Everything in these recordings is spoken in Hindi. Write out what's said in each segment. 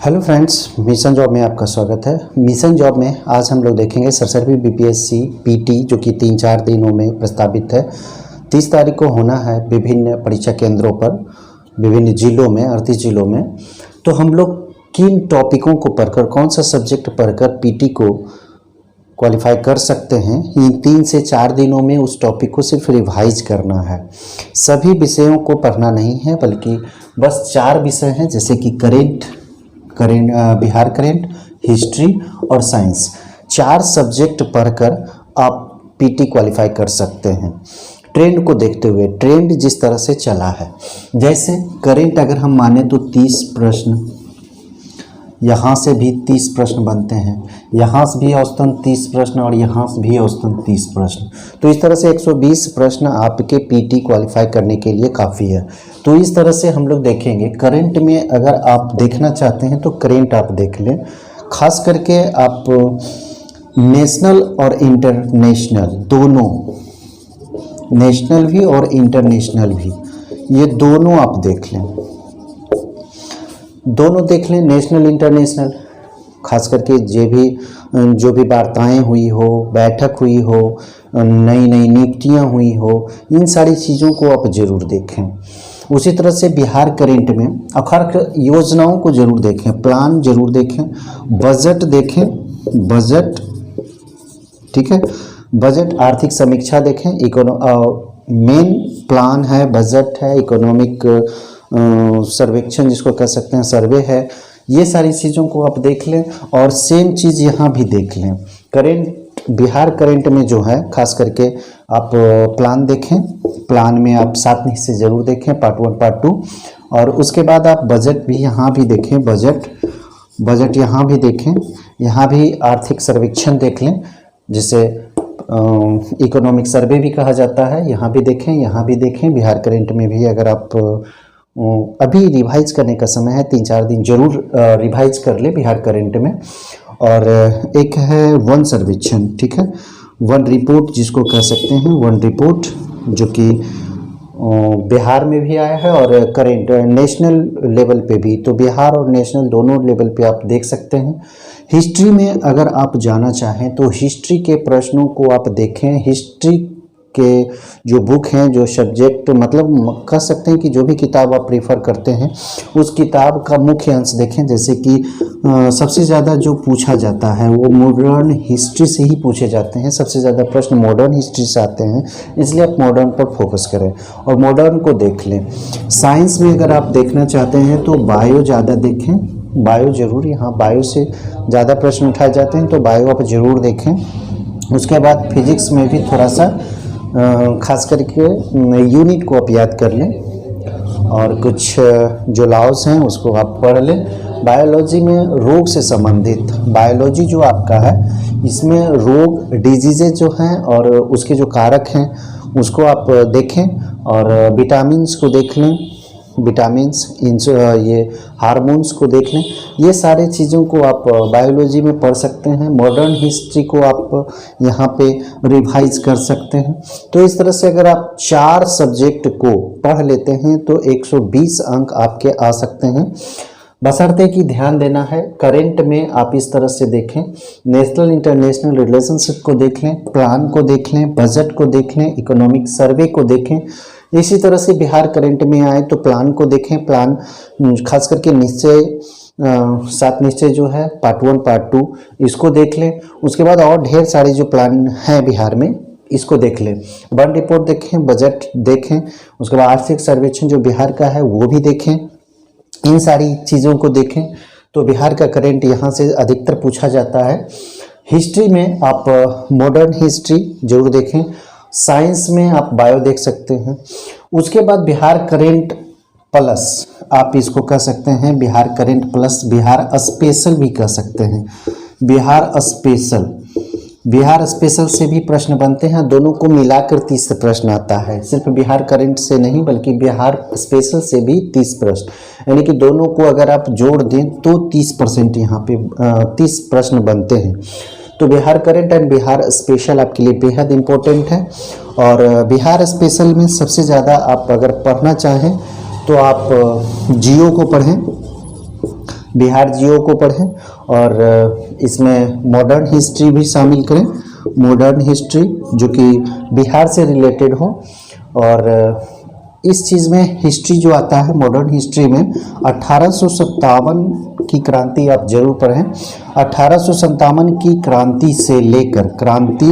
हेलो फ्रेंड्स, मिशन जॉब में आपका स्वागत है। मिशन जॉब में आज हम लोग देखेंगे सरसरी बीपीएससी पीटी जो कि 3-4 दिनों में प्रस्तावित है। 30 तारीख को होना है विभिन्न परीक्षा केंद्रों पर, विभिन्न जिलों में, 38 जिलों में। तो हम लोग किन टॉपिकों को पढ़कर, कौन सा सब्जेक्ट पढ़कर पीटी को क्वालिफाई कर सकते हैं, इन 3 से 4 दिनों में उस टॉपिक को सिर्फ रिवाइज करना है। सभी विषयों को पढ़ना नहीं है, बल्कि बस 4 विषय हैं, जैसे कि बिहार करेंट, हिस्ट्री और साइंस। 4 सब्जेक्ट पढ़कर आप पीटी क्वालिफाई कर सकते हैं। ट्रेंड को देखते हुए, ट्रेंड जिस तरह से चला है, जैसे करेंट अगर हम माने तो 30 प्रश्न, यहाँ से भी 30 प्रश्न बनते हैं, यहाँ से भी औसतन 30 प्रश्न और यहाँ से भी औसतन 30 प्रश्न। तो इस तरह से 120 प्रश्न आपके पीटी क्वालिफाई करने के लिए काफ़ी है। तो इस तरह से हम लोग देखेंगे। करंट में अगर आप देखना चाहते हैं तो करंट आप देख लें, खास करके आप नेशनल और इंटरनेशनल दोनों, नेशनल भी और इंटरनेशनल भी, ये दोनों आप देख लें, दोनों देख लें, नेशनल इंटरनेशनल। खास करके जो भी वार्ताएं हुई हो, बैठक हुई हो, नई नई नियुक्तियां हुई हो, इन सारी चीज़ों को आप ज़रूर देखें। उसी तरह से बिहार करेंट में अखर योजनाओं को ज़रूर देखें, प्लान ज़रूर देखें, बजट देखें, बजट, ठीक है, बजट आर्थिक समीक्षा देखें, मेन प्लान है, बजट है, इकोनॉमिक सर्वेक्षण जिसको कह सकते हैं, सर्वे है, ये सारी चीज़ों को आप देख लें। और सेम चीज़ यहाँ भी देख लें। करेंट, बिहार करेंट में जो है, खास करके आप प्लान देखें, प्लान में आप 7 हिस्से ज़रूर देखें, पार्ट 1 पार्ट 2। और उसके बाद आप बजट भी यहाँ भी देखें, बजट यहाँ भी देखें, यहाँ भी आर्थिक सर्वेक्षण देख लें, जिसे इकोनॉमिक सर्वे भी कहा जाता है, यहाँ भी देखें, यहाँ भी देखें। बिहार करेंट में भी अगर आप अभी रिवाइज करने का समय है, 3-4 दिन जरूर रिवाइज कर ले बिहार करेंट में। और एक है वन सर्वेक्षण, ठीक है, वन रिपोर्ट जिसको कह सकते हैं, वन रिपोर्ट, जो कि बिहार में भी आया है और करेंट नेशनल लेवल पे भी। तो बिहार और नेशनल दोनों लेवल पे आप देख सकते हैं। हिस्ट्री में अगर आप जाना चाहें तो हिस्ट्री के प्रश्नों को आप देखें। हिस्ट्री के जो बुक हैं, जो सब्जेक्ट, मतलब कह सकते हैं कि जो भी किताब आप प्रीफर करते हैं, उस किताब का मुख्य अंश देखें। जैसे कि सबसे ज़्यादा जो पूछा जाता है वो मॉडर्न हिस्ट्री से ही पूछे जाते हैं, सबसे ज़्यादा प्रश्न मॉडर्न हिस्ट्री से आते हैं, इसलिए आप मॉडर्न पर फोकस करें और मॉडर्न को देख लें। साइंस में अगर आप देखना चाहते हैं तो बायो ज़्यादा देखें, बायो ज़रूर, यहाँ बायो से ज़्यादा प्रश्न उठाए जाते हैं, तो बायो आप ज़रूर देखें। उसके बाद फिजिक्स में भी थोड़ा सा खास करके यूनिट को आप याद कर लें और कुछ जो लॉज हैं उसको आप पढ़ लें। बायोलॉजी में रोग से संबंधित, बायोलॉजी जो आपका है, इसमें रोग, डिजीज़ेज जो हैं और उसके जो कारक हैं उसको आप देखें। और विटामिन्स को देख लें, विटामिन्स, ये हार्मोन्स को देख लें। ये सारे चीज़ों को आप बायोलॉजी में पढ़ सकते हैं। मॉडर्न हिस्ट्री को आप यहाँ पे रिवाइज कर सकते हैं। तो इस तरह से अगर आप 4 सब्जेक्ट को पढ़ लेते हैं तो 120 अंक आपके आ सकते हैं। बशर्ते कि ध्यान देना है, करेंट में आप इस तरह से देखें, नेशनल इंटरनेशनल रिलेशनशिप को देख लें, प्लान को देख लें, बजट को देख लें, इकोनॉमिक सर्वे को देखें। इसी तरह से बिहार करेंट में आए तो प्लान को देखें, प्लान खास करके निश्चय, 7 निश्चय जो है, पार्ट 1 पार्ट 2, इसको देख लें। उसके बाद और ढेर सारे जो प्लान हैं बिहार में, इसको देख लें। वन रिपोर्ट देखें, बजट देखें, उसके बाद आर्थिक सर्वेक्षण जो बिहार का है वो भी देखें। इन सारी चीज़ों को देखें तो बिहार का करेंट यहाँ से अधिकतर पूछा जाता है। हिस्ट्री में आप मॉडर्न हिस्ट्री जरूर देखें। साइंस में आप बायो देख सकते हैं। उसके बाद बिहार करेंट प्लस, आप इसको कह सकते हैं Bihar current plus, Bihar special भी कह सकते हैं। बिहार स्पेशल, बिहार स्पेशल से भी प्रश्न बनते हैं, दोनों को मिलाकर 30 प्रश्न आता है। सिर्फ बिहार करेंट से नहीं बल्कि बिहार स्पेशल से भी 30 प्रश्न, यानी कि दोनों को अगर आप जोड़ दें तो 30% यहाँ पे 30 प्रश्न बनते हैं। तो Bihar current and Bihar special आपके लिए बेहद इम्पोर्टेंट है। और बिहार स्पेशल में सबसे ज़्यादा आप अगर पढ़ना चाहें तो आप जियो को पढ़ें, बिहार जियो को पढ़ें और इसमें मॉडर्न हिस्ट्री भी शामिल करें, मॉडर्न हिस्ट्री जो कि बिहार से रिलेटेड हो। और इस चीज़ में हिस्ट्री जो आता है मॉडर्न हिस्ट्री में 1857 की क्रांति आप जरूर पढ़ें। 1857 की क्रांति से लेकर, क्रांति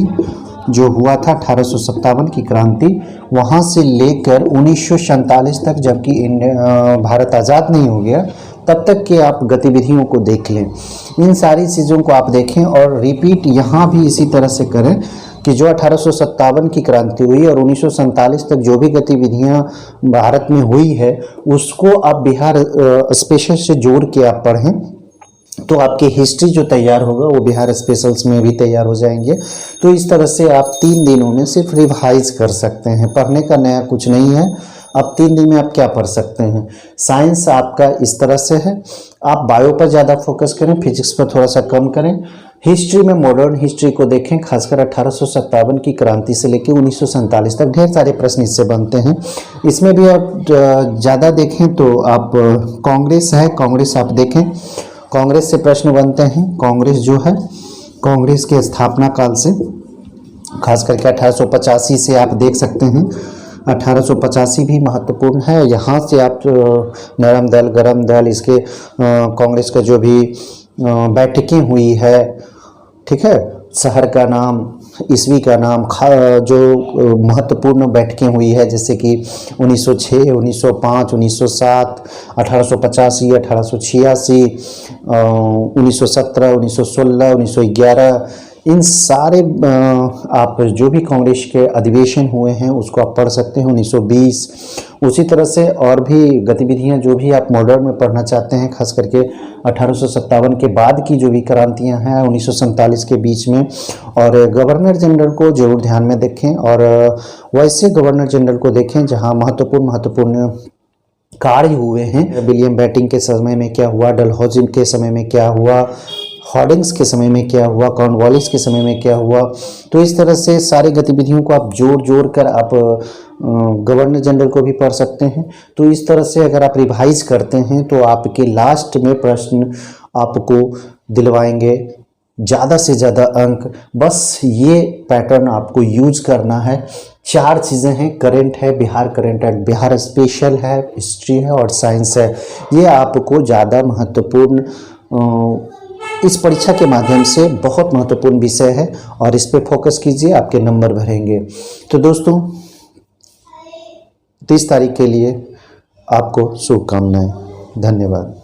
जो हुआ था 1857 की क्रांति, वहाँ से लेकर 1947 तक, जबकि भारत आज़ाद नहीं हो गया तब तक के आप गतिविधियों को देख लें। इन सारी चीज़ों को आप देखें और रिपीट यहाँ भी इसी तरह से करें कि जो 1857 की क्रांति हुई और 1947 तक जो भी गतिविधियाँ भारत में हुई है उसको आप बिहार स्पेशल से जोड़ के आप पढ़ें, तो आपकी हिस्ट्री जो तैयार होगा वो बिहार स्पेशल्स में भी तैयार हो जाएंगे। तो इस तरह से आप 3 दिनों में सिर्फ रिवाइज कर सकते हैं, पढ़ने का नया कुछ नहीं है। अब 3 दिन में आप क्या पढ़ सकते हैं। साइंस आपका इस तरह से है, आप बायो पर ज़्यादा फोकस करें, फिजिक्स पर थोड़ा सा कम करें। हिस्ट्री में मॉडर्न हिस्ट्री को देखें, खासकर 1857 की क्रांति से लेकर 1947 तक ढेर सारे प्रश्न इससे बनते हैं। इसमें भी आप ज़्यादा देखें तो आप कांग्रेस है, कांग्रेस आप देखें, कांग्रेस से प्रश्न बनते हैं। कांग्रेस जो है, कांग्रेस के स्थापना काल से खास करके 1885 से आप देख सकते हैं। 1885 भी महत्वपूर्ण है। यहाँ से आप नरम दल, गरम दल, इसके कांग्रेस का जो भी बैठकें हुई है, ठीक है, शहर का नाम, ईस्वी का नाम, जो महत्वपूर्ण बैठकें हुई है जैसे कि 1906, 1905, 1907, 1885, 1886, 1917, 1916, 1911, इन सारे आप जो भी कांग्रेस के अधिवेशन हुए हैं उसको आप पढ़ सकते हैं। 1920, उसी तरह से और भी गतिविधियां जो भी आप मॉडर्न में पढ़ना चाहते हैं, खास करके 1857 के बाद की जो भी क्रांतियां हैं 1947 के बीच में। और गवर्नर जनरल को जरूर ध्यान में देखें और वैसे गवर्नर जनरल को देखें जहां महत्वपूर्ण कार्य हुए हैं। विलियम बेंटिंक के समय में क्या हुआ, डलहौजी के समय में क्या हुआ, हॉर्डिंग्स के समय में क्या हुआ, कॉर्नवालिस के समय में क्या हुआ। तो इस तरह से सारी गतिविधियों को आप जोड़ कर आप गवर्नर जनरल को भी पढ़ सकते हैं। तो इस तरह से अगर आप रिवाइज करते हैं तो आपके लास्ट में प्रश्न आपको दिलवाएंगे ज़्यादा से ज़्यादा अंक। बस ये पैटर्न आपको यूज करना है। 4 चीज़ें हैं, करंट है, बिहार करंट है, बिहार स्पेशल है, हिस्ट्री है और साइंस है। ये आपको ज़्यादा महत्वपूर्ण इस परीक्षा के माध्यम से बहुत महत्वपूर्ण विषय है और इस पे फोकस कीजिए, आपके नंबर बढ़ेंगे। तो दोस्तों 30 तारीख के लिए आपको शुभकामनाएं। धन्यवाद।